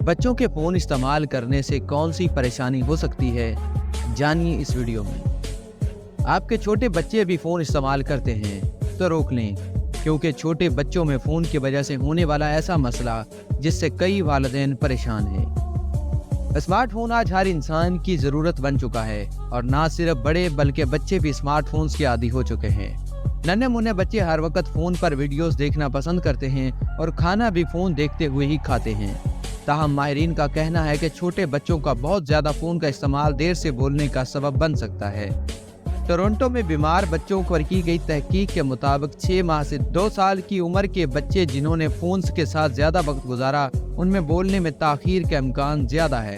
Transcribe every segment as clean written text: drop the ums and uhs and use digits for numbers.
बच्चों के फ़ोन इस्तेमाल करने से कौन सी परेशानी हो सकती है, जानिए इस वीडियो में। आपके छोटे बच्चे भी फ़ोन इस्तेमाल करते हैं तो रोक लें, क्योंकि छोटे बच्चों में फ़ोन की वजह से होने वाला ऐसा मसला जिससे कई वालिदैन परेशान हैं। स्मार्टफोन आज हर इंसान की ज़रूरत बन चुका है और ना सिर्फ बड़े बल्कि बच्चे भी स्मार्टफोन्स के आदी हो चुके हैं। नन्हे मुन्ने बच्चे हर वक्त फ़ोन पर वीडियोस देखना पसंद करते हैं और खाना भी फ़ोन देखते हुए ही खाते हैं। ताहम माहिरीन का कहना है कि छोटे बच्चों का बहुत ज़्यादा फ़ोन का इस्तेमाल देर से बोलने का सबब बन सकता है। टोरंटो में बीमार बच्चों पर की गई तहकीक के मुताबिक 6 माह से 2 साल की उम्र के बच्चे जिन्होंने फ़ोन्स के साथ ज़्यादा वक्त गुजारा, उनमें बोलने में ताख़ीर का इम्कान ज़्यादा है।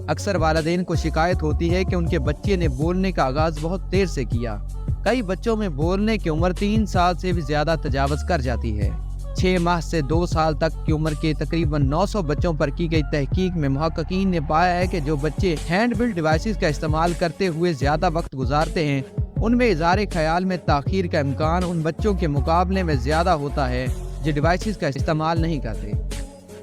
अक्सर वालिदैन को शिकायत होती है कि उनके बच्चे ने बोलने का आगाज़ बहुत देर से किया। कई बच्चों में बोलने की उम्र 3 साल से भी ज़्यादा तजावज़ कर जाती है। 6 माह से 2 साल तक की उम्र के तकरीबन 900 बच्चों पर की गई तहकीक में मुहक्किकीन ने पाया है कि जो बच्चे हैंड बिल्ड डिवाइसेस का इस्तेमाल करते हुए ज़्यादा वक्त गुजारते हैं, उनमें इज़हार ख्याल में ताख़ीर का इम्कान उन बच्चों के मुकाबले में ज़्यादा होता है जो डिवाइसेस का इस्तेमाल नहीं करते।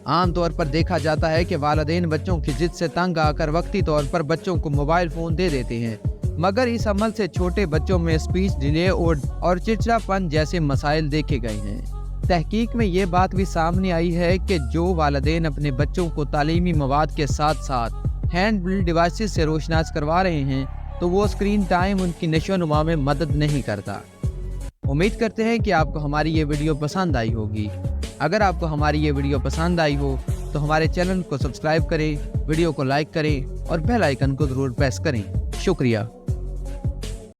आम तौर पर देखा जाता है कि वालिदैन बच्चों की जिद से तंग आकर वक्ती तौर पर बच्चों को मोबाइल फ़ोन दे देते हैं, मगर इस अमल से छोटे बच्चों में स्पीच डिले और चिड़चिड़ापन जैसे मसाइल देखे गए हैं। तहकीक में ये बात भी सामने आई है कि जो वालिदैन अपने बच्चों को तालीमी मवाद के साथ साथ हैंड बिल्ड डिवाइसेस से रोशनास करवा रहे हैं, तो वो स्क्रीन टाइम उनकी नशोनुमा में मदद नहीं करता। उम्मीद करते हैं कि आपको हमारी ये वीडियो पसंद आई होगी। अगर आपको हमारी ये वीडियो पसंद आई हो तो हमारे चैनल को सब्सक्राइब करें, वीडियो को लाइक करें और बेल आइकन को ज़रूर प्रेस करें। शुक्रिया।